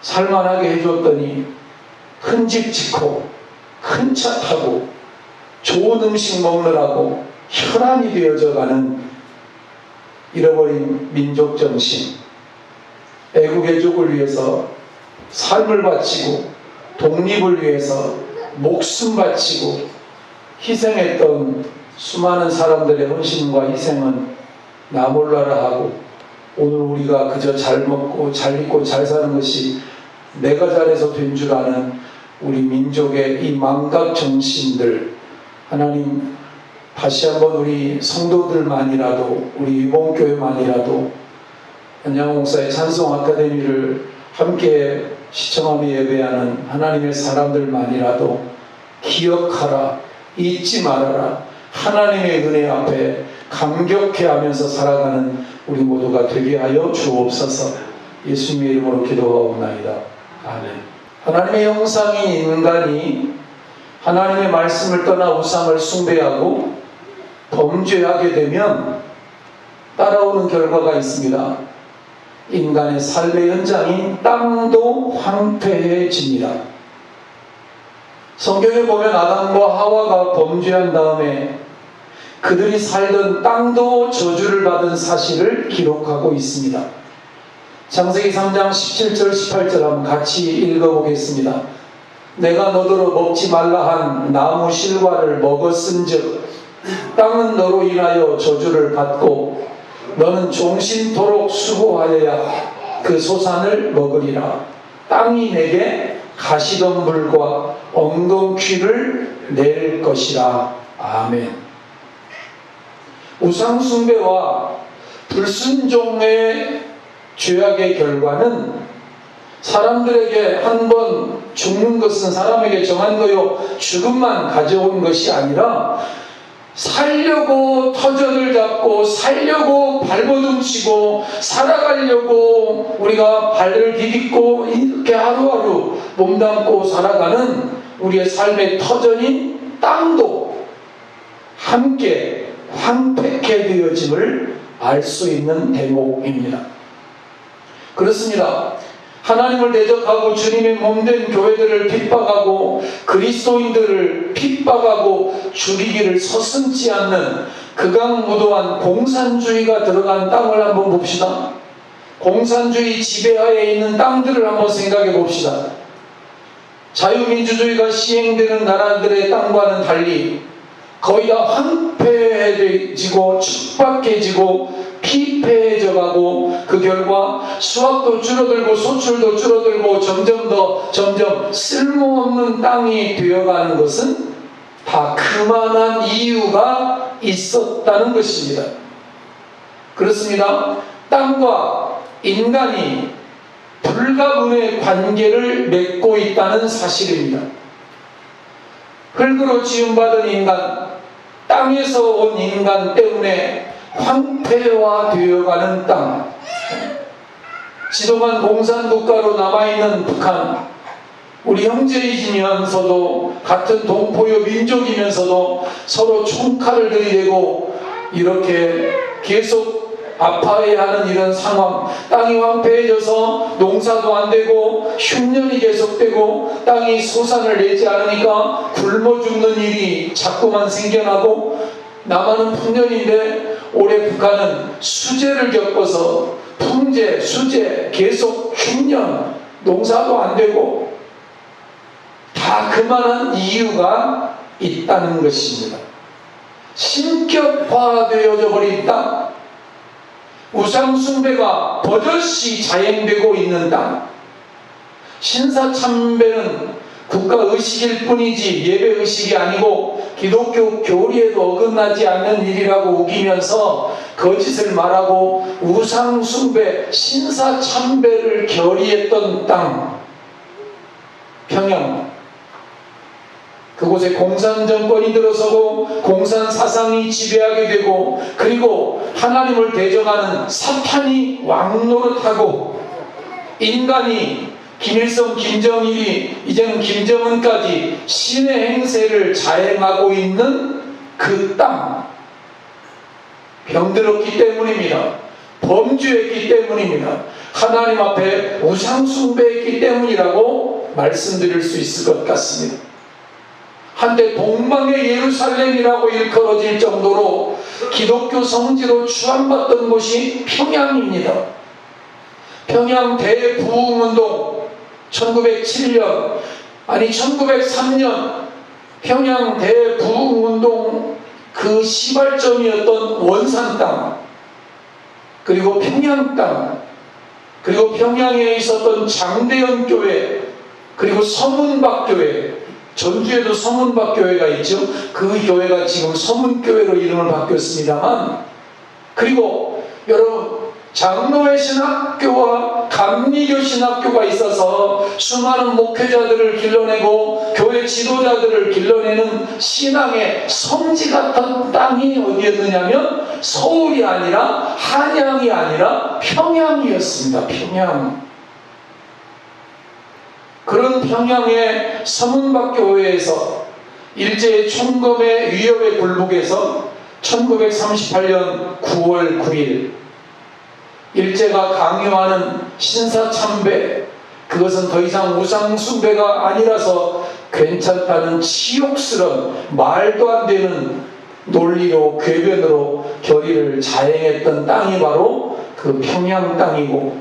살만하게 해줬더니 큰 집 짓고 큰 차 타고 좋은 음식 먹느라고 혈안이 되어져가는 잃어버린 민족정신, 애국애족을 위해서 삶을 바치고 독립을 위해서 목숨 바치고 희생했던 수많은 사람들의 헌신과 희생은 나 몰라라 하고, 오늘 우리가 그저 잘 먹고 잘 입고 잘 사는 것이 내가 잘해서 된 줄 아는 우리 민족의 이 망각 정신들, 하나님 다시 한번 우리 성도들만이라도, 우리 이봉교회만이라도 안양호 목사의 찬송 아카데미를 함께 시청하며 예배하는 하나님의 사람들만이라도 기억하라, 잊지 말아라, 하나님의 은혜 앞에 감격해하면서 살아가는 우리 모두가 되게 하여 주옵소서. 예수님의 이름으로 기도하옵나이다. 아멘. 하나님의 형상인 인간이 하나님의 말씀을 떠나 우상을 숭배하고 범죄하게 되면 따라오는 결과가 있습니다. 인간의 삶의 현장인 땅도 황폐해집니다. 성경에 보면 아담과 하와가 범죄한 다음에 그들이 살던 땅도 저주를 받은 사실을 기록하고 있습니다. 창세기 3장 17절 18절 한번 같이 읽어보겠습니다. 내가 너더러 먹지 말라 한 나무 실과를 먹었은즉 땅은 너로 인하여 저주를 받고 너는 종신토록 수고하여야 그 소산을 먹으리라. 땅이 내게 가시덤불과 엉겅퀴를 낼 것이라. 아멘. 우상숭배와 불순종의 죄악의 결과는 사람들에게 한 번 죽는 것은 사람에게 정한 거요, 죽음만 가져온 것이 아니라 살려고 터전을 잡고 살려고 발버둥치고 살아가려고 우리가 발을 디딛고 이렇게 하루하루 몸담고 살아가는 우리의 삶의 터전인 땅도 함께 황폐케 되어짐을 알 수 있는 대목입니다. 그렇습니다. 하나님을 대적하고 주님의 몸된 교회들을 핍박하고 그리스도인들을 핍박하고 죽이기를 서슴지 않는 극악무도한 공산주의가 들어간 땅을 한번 봅시다. 공산주의 지배하에 있는 땅들을 한번 생각해 봅시다. 자유민주주의가 시행되는 나라들의 땅과는 달리 거의 다 황폐해지고 척박해지고 피폐해져가고 그 결과 수확도 줄어들고 소출도 줄어들고 점점 쓸모없는 땅이 되어가는 것은 다 그만한 이유가 있었다는 것입니다. 그렇습니다. 땅과 인간이 불가분의 관계를 맺고 있다는 사실입니다. 흙으로 지음받은 인간, 땅에서 온 인간 때문에 황폐화되어가는 땅, 지도만 공산국가로 남아있는 북한, 우리 형제이면서도 같은 동포요 민족이면서도 서로 총칼을 들이대고 이렇게 계속 아파해야 하는 이런 상황, 땅이 황폐해져서 농사도 안 되고 흉년이 계속되고 땅이 소산을 내지 않으니까 굶어 죽는 일이 자꾸만 생겨나고, 남한은 풍년인데 올해 북한은 수재를 겪어서 풍재, 수재, 계속 흉년, 농사도 안 되고 다 그만한 이유가 있다는 것입니다. 신격화되어져 버린 땅, 우상숭배가 버젓이 자행되고 있는 땅, 신사참배는 국가의식일 뿐이지 예배의식이 아니고 기독교 교리에도 어긋나지 않는 일이라고 우기면서 거짓을 말하고 우상숭배, 신사참배를 결의했던 땅, 평양, 그곳에 공산정권이 들어서고 공산사상이 지배하게 되고, 그리고 하나님을 대적하는 사탄이 왕노릇하고, 인간이 김일성, 김정일이 이제는 김정은까지 신의 행세를 자행하고 있는 그 땅, 병들었기 때문입니다. 범죄했기 때문입니다. 하나님 앞에 우상숭배했기 때문이라고 말씀드릴 수 있을 것 같습니다. 한때 동방의 예루살렘이라고 일컬어질 정도로 기독교 성지로 추앙받던 곳이 평양입니다. 평양 대부흥운동 1907년 아니 1903년 평양 대부흥운동 그 시발점이었던 원산 땅, 그리고 평양 땅, 그리고 평양에 있었던 장대현 교회, 그리고 서문박교회, 전주에도 서문박교회가 있죠. 그 교회가 지금 서문교회로 이름을 바뀌었습니다만, 그리고 여러분 장로회 신학교와 감리교 신학교가 있어서 수많은 목회자들을 길러내고 교회 지도자들을 길러내는 신앙의 성지 같은 땅이 어디였느냐면 서울이 아니라 한양이 아니라 평양이었습니다. 평양. 그런 평양의 서문박교회에서 일제의 총검의 위협에 굴복해서 1938년 9월 9일 일제가 강요하는 신사참배, 그것은 더 이상 우상숭배가 아니라서 괜찮다는 치욕스러운 말도 안 되는 논리로 궤변으로 결의를 자행했던 땅이 바로 그 평양 땅이고,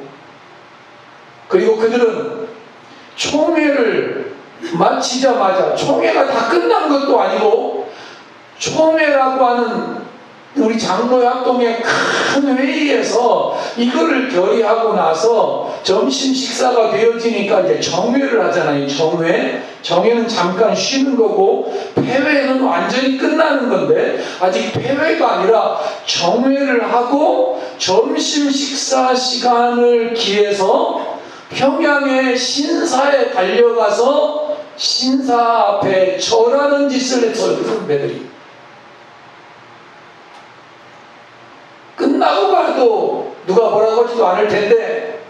그리고 그들은 총회를 마치자마자, 총회가 다 끝난 것도 아니고 총회라고 하는 우리 장로회 합동의 큰 회의에서 이거를 결의하고 나서 점심 식사가 되어지니까 이제 정회를 하잖아요. 정회는 잠깐 쉬는 거고 폐회는 완전히 끝나는 건데, 아직 폐회가 아니라 정회를 하고 점심 식사 시간을 기해서 평양의 신사에 달려가서 신사 앞에 절하는 짓을 했어요. 선배들이. 끝나고 가도 누가 뭐라고 하지도 않을 텐데,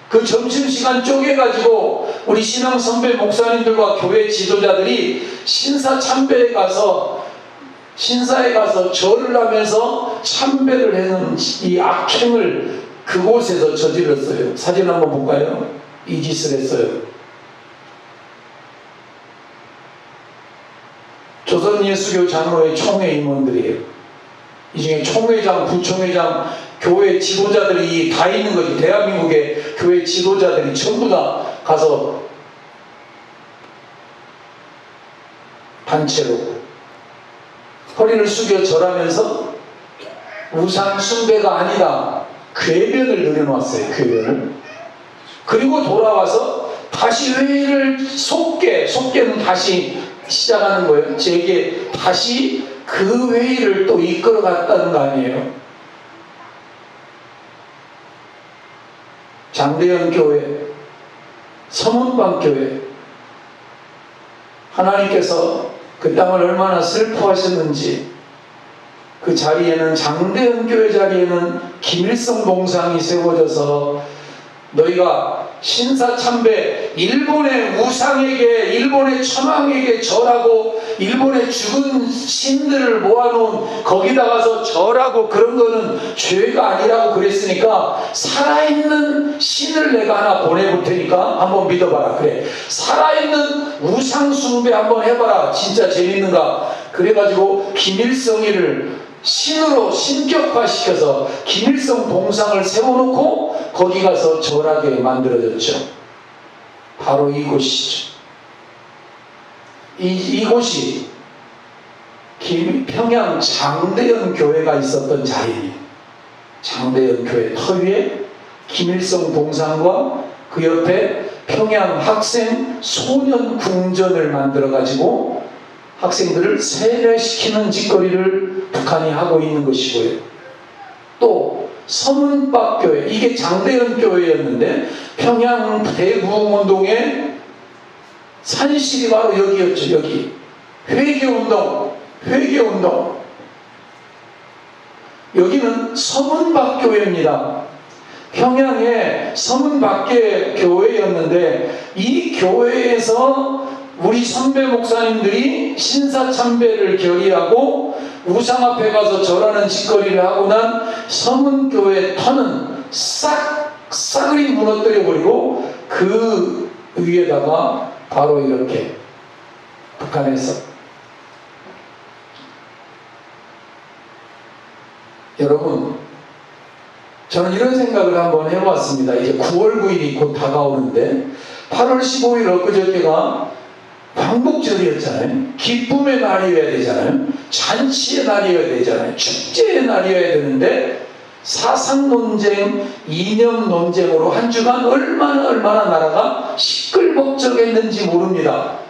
그 점심시간 쪼개가지고 우리 신앙 선배 목사님들과 교회 지도자들이 신사 참배에 가서, 신사에 가서 절을 하면서 참배를 하는 이 악행을 그곳에서 저질렀어요. 사진 한번 볼까요? 이 짓을 했어요. 조선예수교 장로회 총회 임원들이에요. 이 중에 총회장, 부총회장, 교회 지도자들이 다 있는 거지. 대한민국의 교회 지도자들이 전부 다 가서 단체로 허리를 숙여 절하면서 우상 숭배가 아니라 궤변을 늘여놓았어요. 궤변을. 그리고 돌아와서 다시 회의를 속개는 다시 시작하는 거예요. 제게 다시 그 회의를 또 이끌어 갔다는 거 아니에요. 장대현 교회, 서문방 교회, 하나님께서 그 땅을 얼마나 슬퍼하셨는지, 그 자리에는, 장대현 교회 자리에는 김일성 동상이 세워져서 너희가 신사참배, 일본의 우상에게, 일본의 천황에게 절하고 일본의 죽은 신들을 모아놓은 거기다 가서 절하고 그런 거는 죄가 아니라고 그랬으니까 살아있는 신을 내가 하나 보내볼 테니까 한번 믿어봐라. 그래, 살아있는 우상 숭배 한번 해봐라. 진짜 재밌는가. 그래가지고 김일성이를 신으로 신격화시켜서 김일성 동상을 세워놓고 거기 가서 절하게 만들어졌죠. 바로 이곳이죠. 이곳이 평양 장대현 교회가 있었던 자리입니다. 장대현 교회 터위에 김일성 동상과 그 옆에 평양 학생 소년 궁전을 만들어 가지고 학생들을 세뇌시키는 짓거리를 북한이 하고 있는 것이고요. 또 서문박 교회, 이게 장대현 교회였는데 평양 대부흥운동의 산실이 바로 여기였죠. 여기 회개운동. 여기는 서문박 교회입니다. 평양의 서문박 교회였는데 이 교회에서 우리 선배 목사님들이 신사참배를 결의하고 우상 앞에 가서 절하는 짓거리를 하고 난 서문교회 터는 싸그리 무너뜨려 버리고 그 위에다가 바로 이렇게 북한에서 여러분, 저는 이런 생각을 한번 해봤습니다. 이제 9월 9일이 곧 다가오는데 8월 15일 엊그저께가 광복절이었잖아요. 기쁨의 날이어야 되잖아요. 잔치의 날이어야 되잖아요. 축제의 날이어야 되는데 사상논쟁, 이념논쟁으로 한 주간 얼마나 나라가 시끌벅적했는지 모릅니다.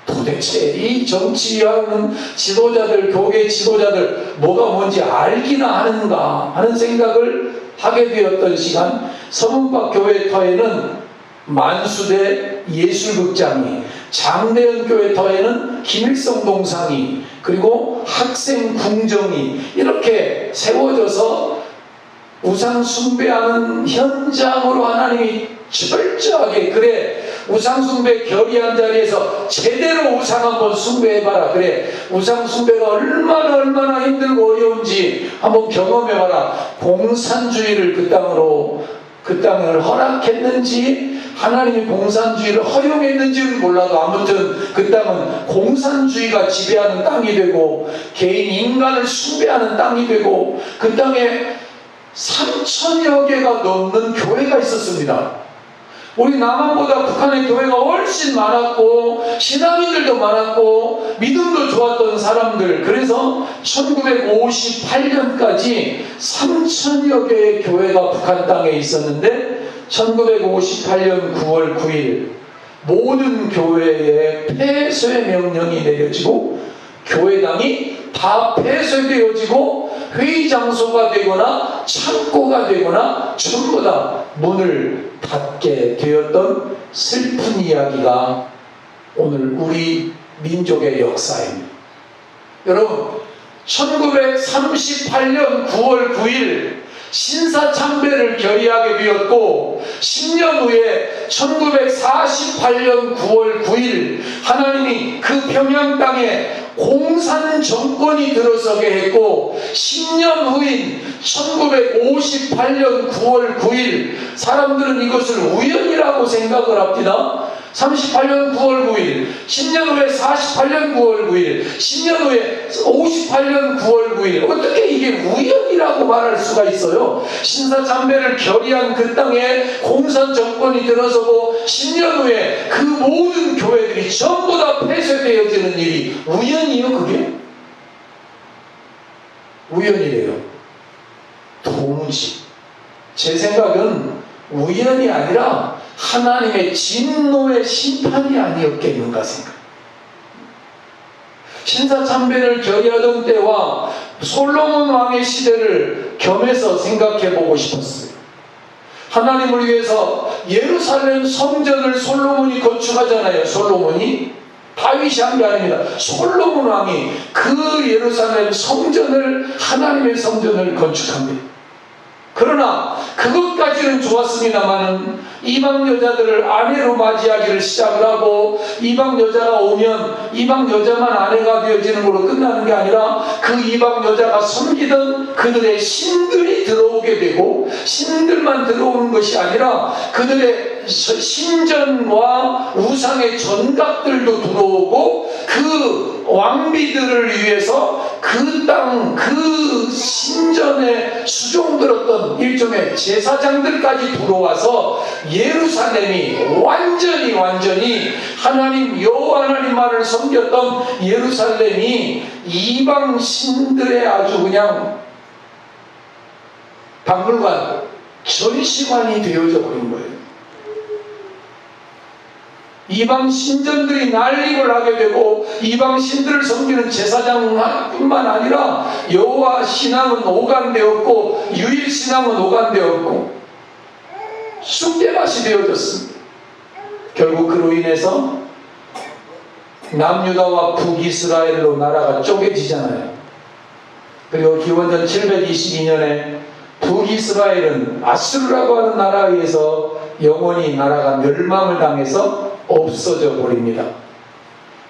도대체 이 정치하는 지도자들, 교계 지도자들 뭐가 뭔지 알기나 하는가 하는 생각을 하게 되었던 시간, 서문박 교회 터에는 만수대 예술극장이, 장대현 교회 터에는 김일성 동상이, 그리고 학생 궁정이 이렇게 세워져서 우상 숭배하는 현장으로 하나님이 철저하게, 그래 우상 숭배 결의한 자리에서 제대로 우상 한번 숭배해봐라, 그래 우상 숭배가 얼마나 힘들고 어려운지 한번 경험해봐라. 공산주의를 그 땅을 허락했는지 하나님이 공산주의를 허용했는지는 몰라도 아무튼 그 땅은 공산주의가 지배하는 땅이 되고 개인 인간을 숭배하는 땅이 되고 그 땅에 3,000여 개가 넘는 교회가 있었습니다. 우리 남한보다 북한의 교회가 훨씬 많았고 신앙인들도 많았고 믿음도 좋았던 사람들, 그래서 1958년까지 3,000여 개의 교회가 북한 땅에 있었는데 1958년 9월 9일 모든 교회에 폐쇄 명령이 내려지고 교회당이 다 폐쇄되어지고 회의 장소가 되거나 창고가 되거나 전부 다 문을 닫게 되었던 슬픈 이야기가 오늘 우리 민족의 역사입니다. 여러분, 1938년 9월 9일 신사참배를 결의하게 되었고 10년 후에 1948년 9월 9일 하나님이 그 평양 땅에 공산 정권이 들어서게 했고 10년 후인 1958년 9월 9일 사람들은 이것을 우연이라고 생각을 합니다. 38년 9월 9일, 10년 후에 48년 9월 9일, 10년 후에 58년 9월 9일. 어떻게 이게 우연이라고 말할 수가 있어요? 신사참배를 결의한 그 땅에 공산 정권이 들어서고 10년 후에 그 모든 교회들이 전부 다 폐쇄되어지는 일이 우연이요, 그게? 우연이래요. 도무지. 제 생각은 우연이 아니라 하나님의 진노의 심판이 아니었겠는가 생각. 신사참배를 결의하던 때와 솔로몬 왕의 시대를 겸해서 생각해 보고 싶었어요. 하나님을 위해서 예루살렘 성전을 솔로몬이 건축하잖아요. 솔로몬이 다윗이 한 게 아닙니다. 솔로몬 왕이 그 예루살렘 성전을, 하나님의 성전을 건축합니다. 그러나 그것까지는 좋았습니다마는 이방 여자들을 아내로 맞이하기를 시작을 하고 이방 여자가 오면 이방 여자만 아내가 되어지는 걸로 끝나는 게 아니라 그 이방 여자가 섬기던 그들의 신들이 들어오게 되고 신들만 들어오는 것이 아니라 그들의 신전과 우상의 전각들도 들어오고 그 왕비들을 위해서 그 땅, 그 신전에 수종들었던 일종의 제사장들까지 들어와서 예루살렘이 완전히 하나님 여호와 하나님만을 섬겼던 예루살렘이 이방 신들의 아주 그냥 박물관, 전시관이 되어져 버린 거예요. 이방 신전들이 난립을 하게 되고 이방 신들을 섬기는 제사장뿐만 아니라 여호와 신앙은 오간되었고 유일 신앙은 오간되었고 쑥대밭이 되어졌습니다. 결국 그로 인해서 남유다와 북이스라엘로 나라가 쪼개지잖아요. 그리고 기원전 722년에 북이스라엘은 아수르라고 하는 나라에 의해서 영원히 나라가 멸망을 당해서 없어져 버립니다.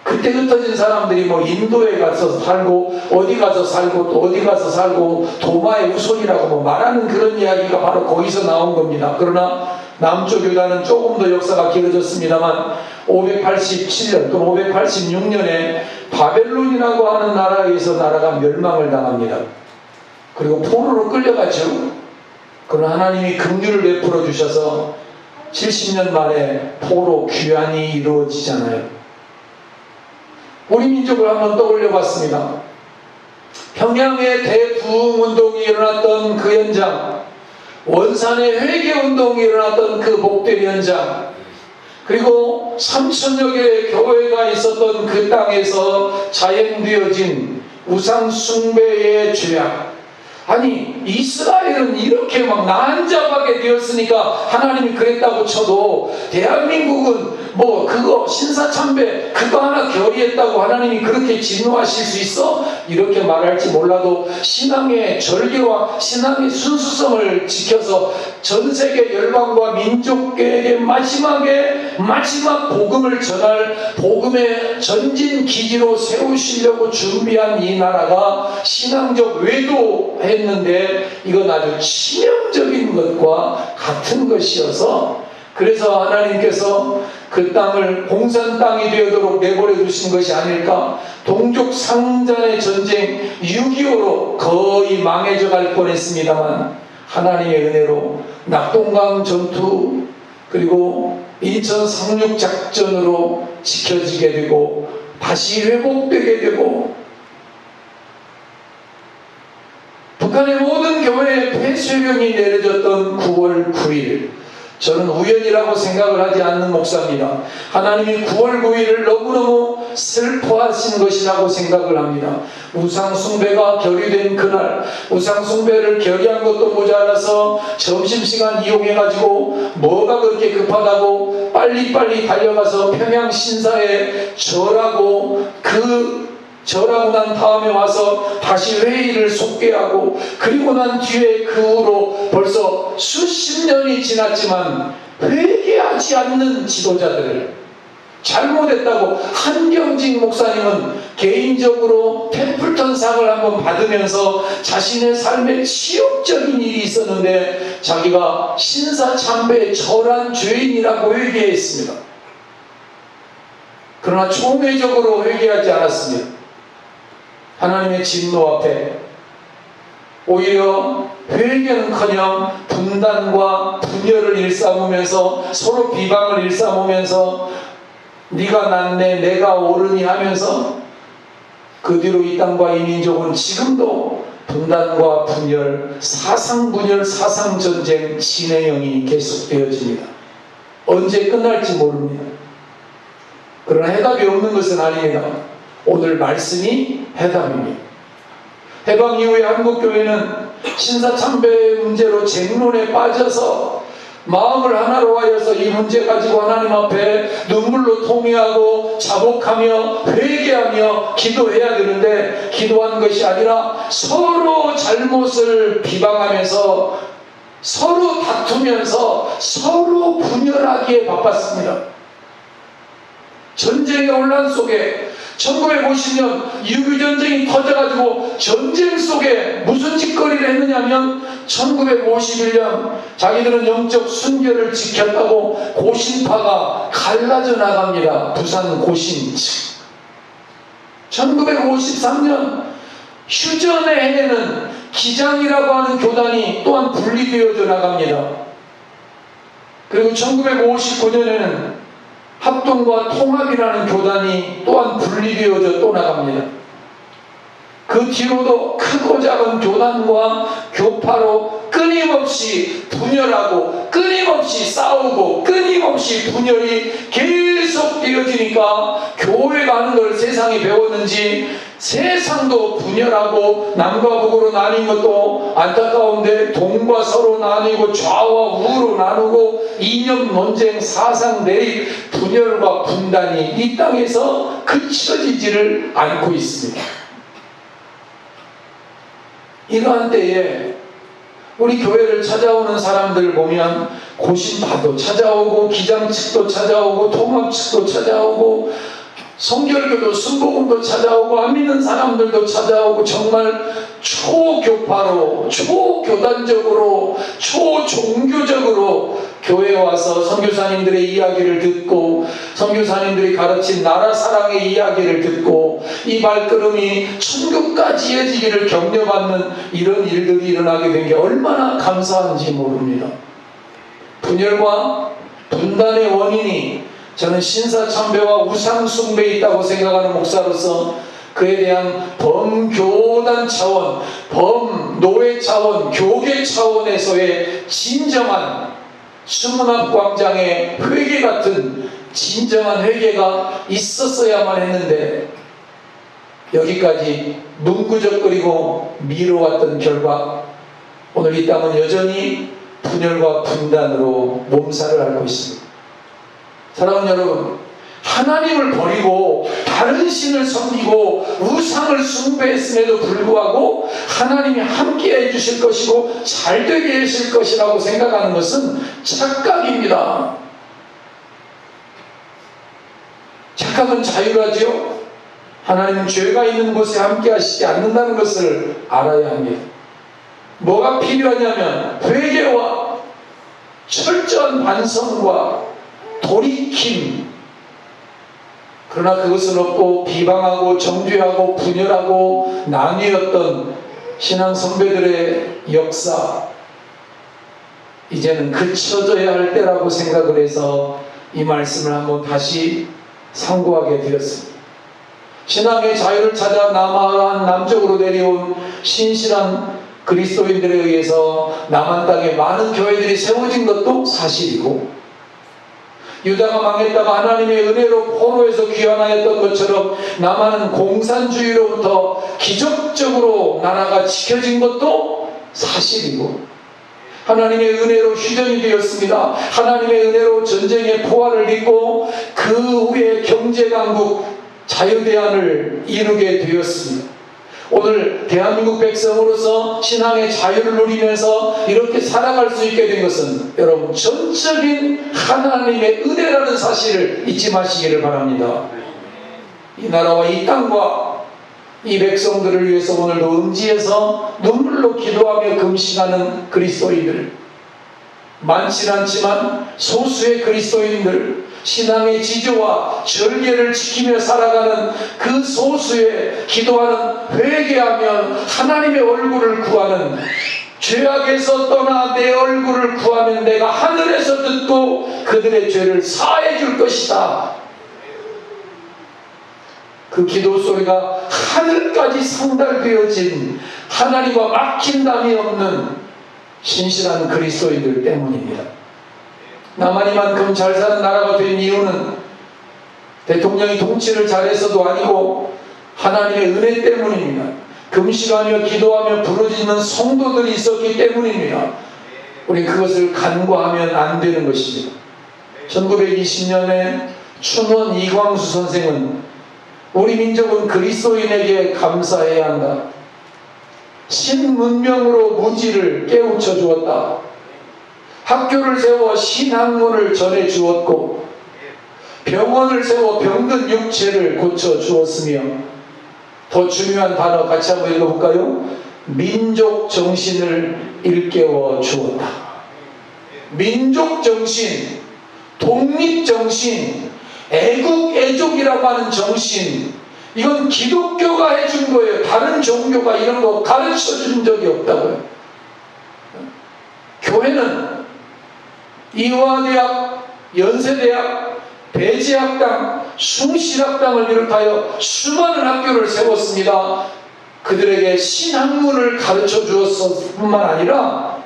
그때 흩어진 사람들이 뭐 인도에 가서 살고 어디 가서 살고 또 어디 가서 살고 도마의 후손이라고 뭐 말하는 그런 이야기가 바로 거기서 나온 겁니다. 그러나 남쪽 유다는 조금 더 역사가 길어졌습니다만 587년 또 586년에 바벨론이라고 하는 나라에 의해서 나라가 멸망을 당합니다. 그리고 포로로 끌려가죠. 그러나 하나님이 긍휼을 베풀어 주셔서 70년 만에 포로 귀환이 이루어지잖아요. 우리 민족을 한번 떠올려 봤습니다. 평양의 대부흥운동이 일어났던 그 현장, 원산의 회개운동이 일어났던 그 목대리 현장, 그리고 3,000여 개의 교회가 있었던 그 땅에서 자행되어진 우상숭배의 죄악. 아니, 이스라엘은 이렇게 막 난잡하게 되었으니까 하나님이 그랬다고 쳐도 대한민국은 뭐 그거 신사참배 그거 하나 결의했다고 하나님이 그렇게 진노하실 수 있어? 이렇게 말할지 몰라도 신앙의 절개와 신앙의 순수성을 지켜서 전 세계 열방과 민족에게 마지막 복음을 전할 복음의 전진 기지로 세우시려고 준비한 이 나라가 신앙적 외도했는데 이건 아주 치명적인 것과 같은 것이어서 그래서 하나님께서 그 땅을 공산 땅이 되도록 내버려 두신 것이 아닐까. 동족 상잔의 전쟁 6.25로 거의 망해져 갈 뻔했습니다만 하나님의 은혜로 낙동강 전투 그리고 인천 상륙 작전으로 지켜지게 되고 다시 회복되게 되고 북한의 모든 교회에 폐쇄령이 내려졌던 9월 9일 저는 우연이라고 생각을 하지 않는 목사입니다. 하나님이 9월 9일을 너무너무 슬퍼하신 것이라고 생각을 합니다. 우상숭배가 결의된 그날 우상숭배를 결의한 것도 모자라서 점심시간 이용해가지고 뭐가 그렇게 급하다고 빨리빨리 달려가서 평양신사에 절하고 절하고 난 다음에 와서 다시 회의를 속개하고 그리고 난 뒤에 그 후로 벌써 수십 년이 지났지만 회개하지 않는 지도자들을 잘못했다고 한경직 목사님은 개인적으로 템플턴 상을 한번 받으면서 자신의 삶에 치욕적인 일이 있었는데 자기가 신사참배에 절한 죄인이라고 회개했습니다. 그러나 총회적으로 회개하지 않았습니다. 하나님의 진노 앞에 오히려 회개는커녕 분단과 분열을 일삼으면서 서로 비방을 일삼으면서 네가 낫네 내가 옳으니 하면서 그 뒤로 이 땅과 이 민족은 지금도 분단과 분열, 사상분열, 사상전쟁 진행형이 계속되어집니다. 언제 끝날지 모릅니다. 그러나 해답이 없는 것은 아닙니다. 오늘 말씀이 해답입니다. 해방 이후에 한국교회는 신사참배 문제로 쟁론에 빠져서 마음을 하나로 하여서 이 문제 가지고 하나님 앞에 눈물로 통회하고 자복하며 회개하며 기도해야 되는데 기도한 것이 아니라 서로 잘못을 비방하면서 서로 다투면서 서로 분열하기에 바빴습니다. 전쟁의 혼란 속에 1950년 6.25 전쟁이 터져가지고 전쟁 속에 무슨 짓거리를 했느냐면 1951년 자기들은 영적 순결을 지켰다고 고신파가 갈라져 나갑니다. 부산 고신층. 1953년 휴전의 해에는 기장이라고 하는 교단이 또한 분리되어져 나갑니다. 그리고 1959년에는 합동과 통합이라는 교단이 또한 분리되어져 또 나갑니다. 그 뒤로도 크고 작은 교단과 교파로 끊임없이 분열하고 끊임없이 싸우고 끊임없이 분열이 계속 되어지니까 교회가 하는 걸 세상이 배웠는지 세상도 분열하고 남과 북으로 나뉜 것도 안타까운데 동과 서로 나뉘고 좌와 우로 나누고 이념 논쟁 사상 대립 분열과 분단이 이 땅에서 그쳐지지를 않고 있습니다. 이러한 때에 우리 교회를 찾아오는 사람들 보면 고신파도 찾아오고 기장 측도 찾아오고 통합 측도 찾아오고 성결교도 순복음도 찾아오고 안 믿는 사람들도 찾아오고 정말 초교파로 초교단적으로 초종교적으로 교회에 와서 선교사님들의 이야기를 듣고 선교사님들이 가르친 나라 사랑의 이야기를 듣고 이 발걸음이 천국까지 이어지기를 격려받는 이런 일들이 일어나게 된 게 얼마나 감사한지 모릅니다. 분열과 분단의 원인이 저는 신사참배와 우상숭배에 있다고 생각하는 목사로서 그에 대한 범교단 차원, 범노예 차원, 교계 차원에서의 진정한 수문합광장의 회개 같은 진정한 회개가 있었어야만 했는데 여기까지 문구적거리고 미뤄왔던 결과 오늘 이 땅은 여전히 분열과 분단으로 몸살을 앓고 있습니다. 사랑하는 여러분, 하나님을 버리고 다른 신을 섬기고 우상을 숭배했음에도 불구하고 하나님이 함께 해주실 것이고 잘되게 하실 것이라고 생각하는 것은 착각입니다. 착각은 자유라지요. 하나님은 죄가 있는 곳에 함께 하시지 않는다는 것을 알아야 합니다. 뭐가 필요하냐면 회개와 철저한 반성과 돌이킴. 그러나 그것은 없고 비방하고 정죄하고 분열하고 나뉘었던 신앙 선배들의 역사, 이제는 그쳐져야 할 때라고 생각을 해서 이 말씀을 한번 다시 상고하게 되었습니다. 신앙의 자유를 찾아 남쪽으로 내려온 신실한 그리스도인들에 의해서 남한 땅에 많은 교회들이 세워진 것도 사실이고, 유다가 망했다가 하나님의 은혜로 포로에서 귀환하였던 것처럼 남한은 공산주의로부터 기적적으로 나라가 지켜진 것도 사실이고, 하나님의 은혜로 휴전이 되었습니다. 하나님의 은혜로 전쟁의 포화를 입고 그 후에 경제강국 자유대안을 이루게 되었습니다. 오늘 대한민국 백성으로서 신앙의 자유를 누리면서 이렇게 살아갈 수 있게 된 것은 여러분 전적인 하나님의 은혜라는 사실을 잊지 마시기를 바랍니다. 이 나라와 이 땅과 이 백성들을 위해서 오늘도 음지에서 눈물로 기도하며 금식하는 그리스도인들, 많진 않지만 소수의 그리스도인들, 신앙의 지조와 절개를 지키며 살아가는 그 소수의 기도하는, 회개하며 하나님의 얼굴을 구하는, 죄악에서 떠나 내 얼굴을 구하면 내가 하늘에서 듣고 그들의 죄를 사해 줄 것이다. 그 기도 소리가 하늘까지 상달되어진 하나님과 막힌 담이 없는 신실한 그리스도인들 때문입니다. 남한이만큼 잘 사는 나라가 된 이유는 대통령이 통치를 잘해서도 아니고 하나님의 은혜 때문입니다. 금식하며 기도하며 부르짖는 성도들이 있었기 때문입니다. 우리 그것을 간과하면 안 되는 것입니다. 1920년에 춘원 이광수 선생은 우리 민족은 그리스도인에게 감사해야 한다. 신문명으로 무지를 깨우쳐 주었다. 학교를 세워 신학문을 전해 주었고 병원을 세워 병든 육체를 고쳐 주었으며, 더 중요한 단어 같이 한번 읽어볼까요? 민족 정신을 일깨워 주었다. 민족 정신, 독립 정신, 애국 애족이라고 하는 정신, 이건 기독교가 해준 거예요. 다른 종교가 이런 거 가르쳐 준 적이 없다고요. 교회는 이화대학, 연세대학, 배재학당, 숭실학당을 비롯하여 수많은 학교를 세웠습니다. 그들에게 신학문을 가르쳐 주었을 뿐만 아니라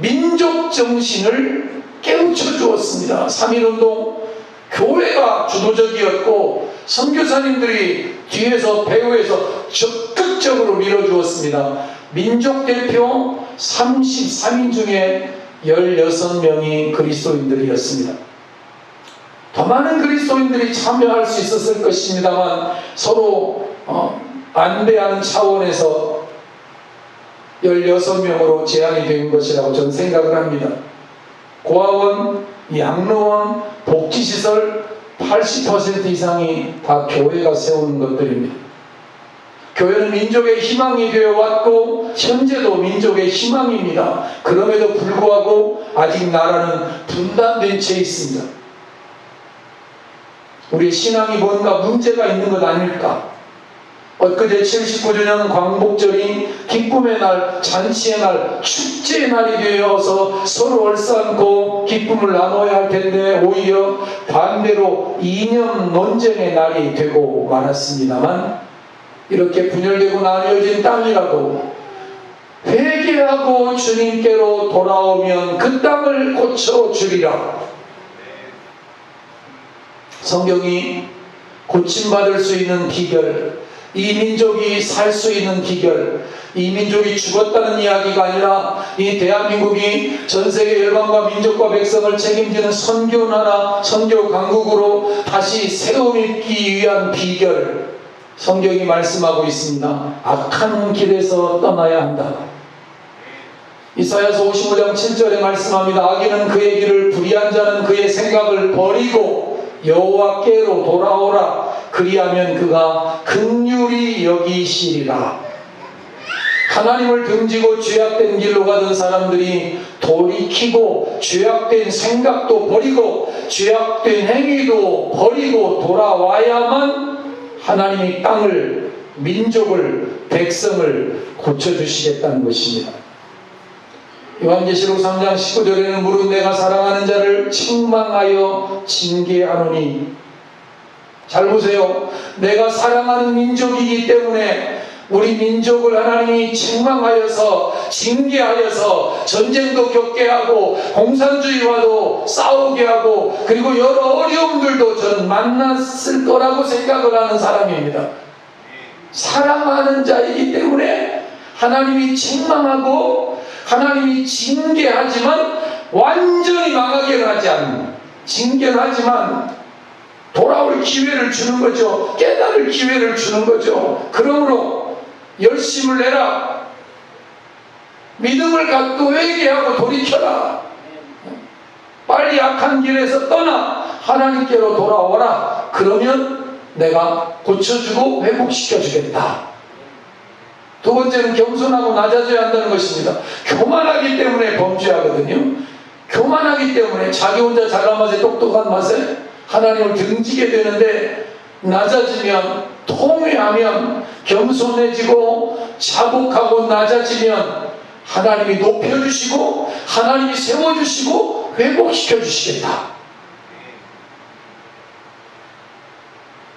민족 정신을 깨우쳐 주었습니다. 3.1운동 교회가 주도적이었고 선교사님들이 뒤에서 배후에서 적극적으로 밀어주었습니다. 민족 대표 33인 중에 16명이 그리스도인들이었습니다. 더 많은 그리스도인들이 참여할 수 있었을 것입니다만 서로 안배하는 차원에서 16명으로 제한이 된 것이라고 저는 생각을 합니다. 고아원, 양로원, 복지시설, 80% 이상이 다 교회가 세운 것들입니다. 교회는 민족의 희망이 되어 왔고 현재도 민족의 희망입니다. 그럼에도 불구하고 아직 나라는 분단된 채 있습니다. 우리의 신앙이 뭔가 문제가 있는 것 아닐까? 엊그제 79주년 광복절이 기쁨의 날, 잔치의 날, 축제의 날이 되어서 서로 얼싸안고 기쁨을 나눠야 할 텐데 오히려 반대로 이념 논쟁의 날이 되고 말았습니다만, 이렇게 분열되고 나뉘어진 땅이라도 회개하고 주님께로 돌아오면 그 땅을 고쳐주리라. 성경이 고침받을 수 있는 비결, 이 민족이 살 수 있는 비결, 이 민족이 죽었다는 이야기가 아니라 이 대한민국이 전세계 열방과 민족과 백성을 책임지는 선교 나라, 선교 강국으로 다시 세우기 위한 비결, 성경이 말씀하고 있습니다. 악한 길에서 떠나야 한다. 이사야서 55장 7절에 말씀합니다. 악인은 그의 길을, 불의한 자는 그의 생각을 버리고 여호와께로 돌아오라. 그리하면 그가 긍휼히 여기시리라. 하나님을 등지고 죄악된 길로 가던 사람들이 돌이키고 죄악된 생각도 버리고 죄악된 행위도 버리고 돌아와야만 하나님이 땅을, 민족을, 백성을 고쳐주시겠다는 것입니다. 요한계시록 3장 19절에는 무릇 내가 사랑하는 자를 책망하여 징계하노니, 잘 보세요. 내가 사랑하는 민족이기 때문에 우리 민족을 하나님이 책망하여서, 징계하여서 전쟁도 겪게 하고 공산주의와도 싸우게 하고 그리고 여러 어려움들도 저는 만났을 거라고 생각을 하는 사람입니다. 사랑하는 자이기 때문에 하나님이 책망하고 하나님이 징계하지만 완전히 망하게는 하지 않는, 징계는 하지만 돌아올 기회를 주는 거죠. 깨달을 기회를 주는 거죠. 그러므로 열심을 내라. 믿음을 갖고 회개하고 돌이켜라. 빨리 악한 길에서 떠나 하나님께로 돌아오라. 그러면 내가 고쳐주고 회복시켜주겠다. 두 번째는 겸손하고 낮아져야 한다는 것입니다. 교만하기 때문에 범죄하거든요. 교만하기 때문에 자기 혼자 잘난 맛에 똑똑한 맛에 하나님을 등지게 되는데, 낮아지면, 통회하면, 겸손해지고 자복하고 낮아지면 하나님이 높여주시고 하나님이 세워주시고 회복시켜주시겠다.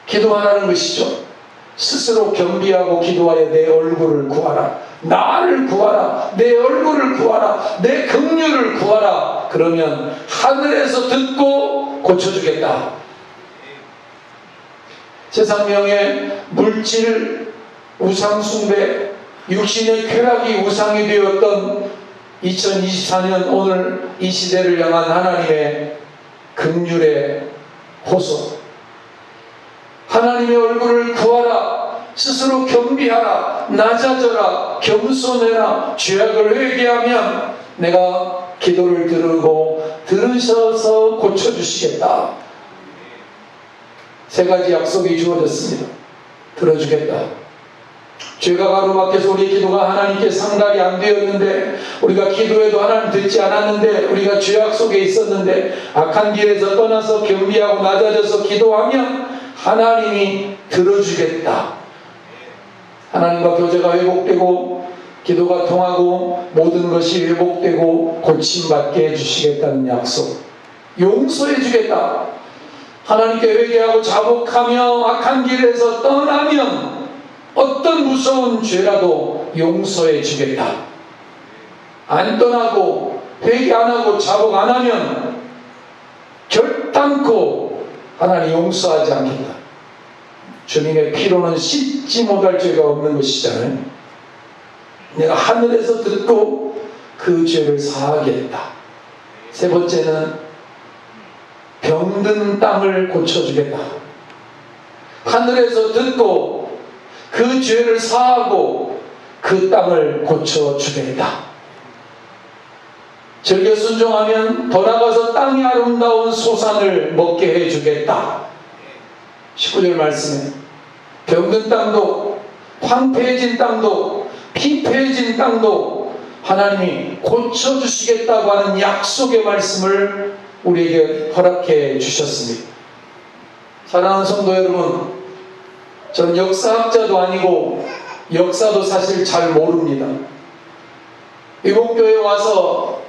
기도하라는 것이죠. 스스로 겸비하고 기도하여 내 얼굴을 구하라. 나를 구하라. 내 얼굴을 구하라. 내 긍휼을 구하라. 그러면 하늘에서 듣고 고쳐주겠다. 세상 명예, 물질, 우상숭배, 육신의 쾌락이 우상이 되었던 2024년 오늘 이 시대를 향한 하나님의 긍휼의 호소, 하나님의 얼굴을 구하라. 스스로 겸비하라. 낮아져라. 겸손해라. 죄악을 회개하면 내가 기도를 들으셔서 고쳐주시겠다. 세 가지 약속이 주어졌습니다. 들어주겠다. 죄가 가로막혀서 우리의 기도가 하나님께 상달이 안 되었는데, 우리가 기도해도 하나님 듣지 않았는데, 우리가 죄악 속에 있었는데 악한 길에서 떠나서 겸비하고 낮아져서 기도하면 하나님이 들어주겠다. 하나님과 교제가 회복되고 기도가 통하고 모든 것이 회복되고 고침받게 해주시겠다는 약속. 용서해 주겠다. 하나님께 회개하고 자복하며 악한 길에서 떠나면 어떤 무서운 죄라도 용서해 주겠다. 안 떠나고 회개 안 하고 자복 안 하면 결단코 하나님 용서하지 않겠다. 주님의 피로는 씻지 못할 죄가 없는 것이잖아요. 내가 하늘에서 듣고 그 죄를 사하겠다. 세 번째는 병든 땅을 고쳐주겠다. 하늘에서 듣고 그 죄를 사하고 그 땅을 고쳐주겠다. 즐겨 순종하면 더 나가서 땅이 아름다운 소산을 먹게 해주겠다. 19절 말씀에 병든 땅도 황폐해진 땅도 피폐해진 땅도 하나님이 고쳐주시겠다고 하는 약속의 말씀을 우리에게 허락해 주셨습니다. 사랑하는 성도 여러분, 저는 역사학자도 아니고 역사도 사실 잘 모릅니다. 이번 교회에 와서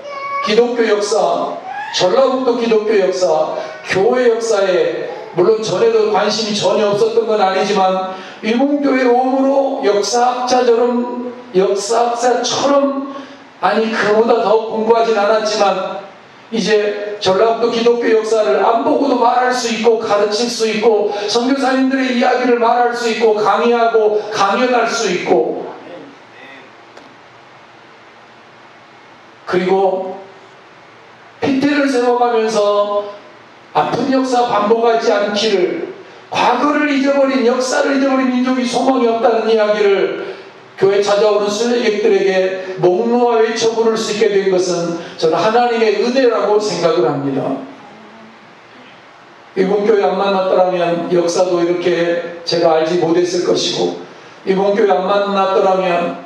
기독교 역사, 전라북도 기독교 역사, 교회 역사에 물론 전에도 관심이 전혀 없었던 건 아니지만 이번 교회 오므로 역사학자처럼 아니 그보다 더 공부하진 않았지만 이제 전라북도 기독교 역사를 안 보고도 말할 수 있고 가르칠 수 있고 선교사님들의 이야기를 말할 수 있고 강의하고 강연할 수 있고 그리고 피태를 세워가면서 아픈 역사 반복하지 않기를 과거를 잊어버린 역사를 잊어버린 민족이 소망이 없다는 이야기를 교회 찾아오는 순례객들에게 목놓아 외쳐 부를 수 있게 된 것은 저는 하나님의 은혜라고 생각을 합니다. 이번 교회 안 만났더라면 역사도 이렇게 제가 알지 못했을 것이고 이번 교회 안 만났더라면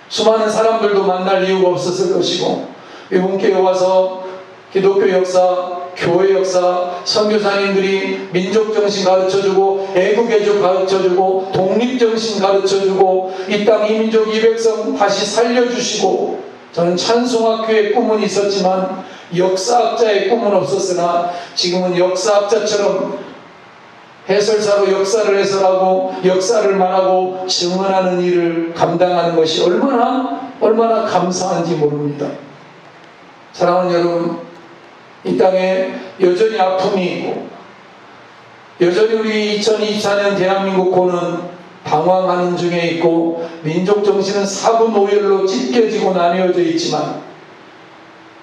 수많은 사람들도 만날 이유가 없었을 것이고 이번 교회 와서 기독교 역사, 교회 역사, 선교사님들이 민족정신 가르쳐주고 애국애족 가르쳐주고 독립정신 가르쳐주고 이 땅 이민족 이백성 다시 살려주시고 저는 찬송학교의 꿈은 있었지만 역사학자의 꿈은 없었으나 지금은 역사학자처럼 해설사로 역사를 해설하고 역사를 말하고 증언하는 일을 감당하는 것이 얼마나 감사한지 모릅니다. 사랑하는 여러분, 이 땅에 여전히 아픔이 있고 여전히 우리 2024년 대한민국호는 방황하는 중에 있고 민족정신은 사분오열로 찢겨지고 나뉘어져 있지만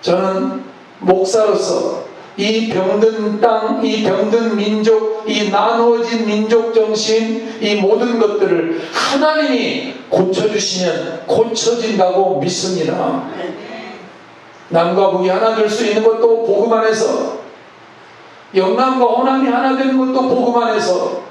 저는 목사로서 이 병든 땅, 이 병든 민족, 이 나누어진 민족정신, 이 모든 것들을 하나님이 고쳐주시면 고쳐진다고 믿습니다. 남과 북이 하나 될 수 있는 것도 복음 안에서, 영남과 호남이 하나 되는 것도 복음 안에서,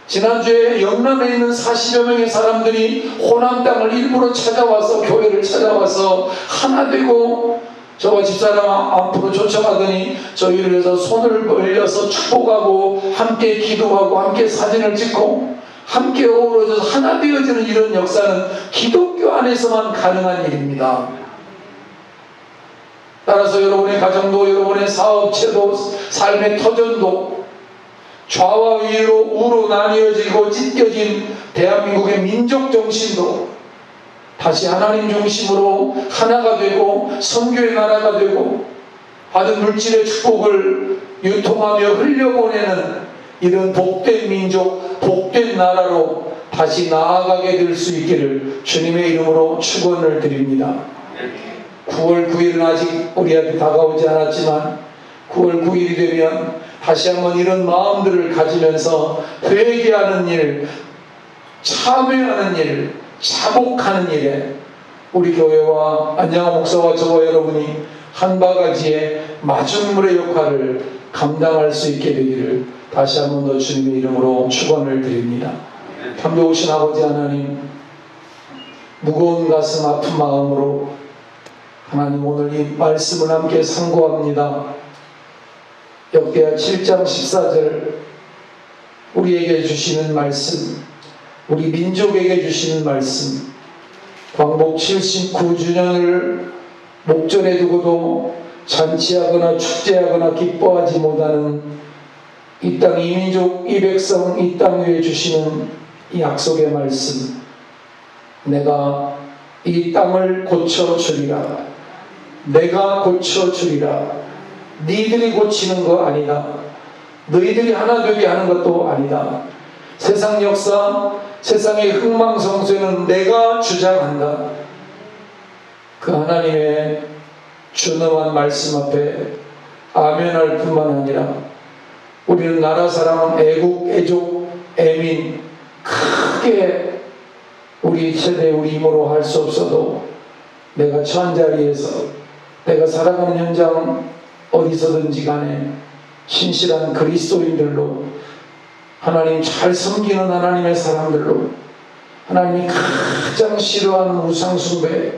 지난주에 영남에 있는 40여 명의 사람들이 호남 땅을 일부러 찾아와서 교회를 찾아와서 하나 되고 저와 집사람 앞으로 쫓아가더니 저희를 위해서 손을 벌려서 축복하고 함께 기도하고 함께 사진을 찍고 함께 어우러져서 하나 되어지는 이런 역사는 기독교 안에서만 가능한 일입니다. 따라서 여러분의 가정도 여러분의 사업체도 삶의 터전도 좌와 위로 우로 나뉘어지고 찢겨진 대한민국의 민족정신도 다시 하나님 중심으로 하나가 되고 선교의 나라가 되고 받은 물질의 축복을 유통하며 흘려보내는 이런 복된 민족, 복된 나라로 다시 나아가게 될 수 있기를 주님의 이름으로 축원을 드립니다. 9월 9일은 아직 우리한테 다가오지 않았지만 9월 9일이 되면 다시 한번 이런 마음들을 가지면서 회개하는 일, 참회하는 일, 자복하는 일에 우리 교회와 안양호 목사와 저와 여러분이 한 바가지의 마중물의 역할을 감당할 수 있게 되기를 다시 한번 더 주님의 이름으로 축원을 드립니다. 편도오신 아버지 하나님, 무거운 가슴 아픈 마음으로 하나님 오늘 이 말씀을 함께 상고합니다. 역대하 7장 14절 우리에게 주시는 말씀, 우리 민족에게 주시는 말씀, 광복 79주년을 목전에 두고도 잔치하거나 축제하거나 기뻐하지 못하는 이 땅 이민족 이백성 이 땅 위에 주시는 이 약속의 말씀, 내가 이 땅을 고쳐주리라, 내가 고쳐주리라. 니들이 고치는 거 아니다. 너희들이 하나 되게 하는 것도 아니다. 세상 역사, 세상의 흥망성쇠는 내가 주장한다. 그 하나님의 준엄한 말씀 앞에 아멘할 뿐만 아니라 우리는 나라 사랑, 애국, 애족, 애민 크게 우리 세대, 우리 힘으로 할 수 없어도 내가 처한 자리에서 내가 살아가는 현장 어디서든지 간에 신실한 그리스도인들로 하나님 잘 섬기는 하나님의 사람들로, 하나님이 가장 싫어하는 우상숭배,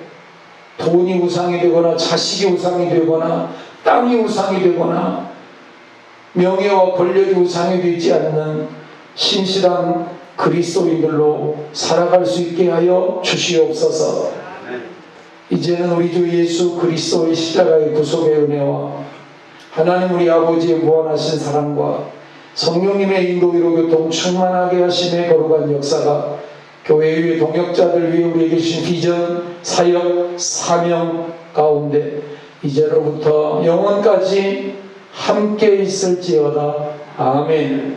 돈이 우상이 되거나 자식이 우상이 되거나 땅이 우상이 되거나 명예와 권력이 우상이 되지 않는 신실한 그리스도인들로 살아갈 수 있게 하여 주시옵소서. 이제는 우리 주 예수 그리스도의 십자가의 구속의 은혜와 하나님 우리 아버지의 무한하신 사랑과 성령님의 인도위로 교통 충만하게 하심의 거룩한 역사가 교회 위의 동역자들 위에 우리에게 주신 비전, 사역, 사명 가운데 이제로부터 영원까지 함께 있을지어다. 아멘.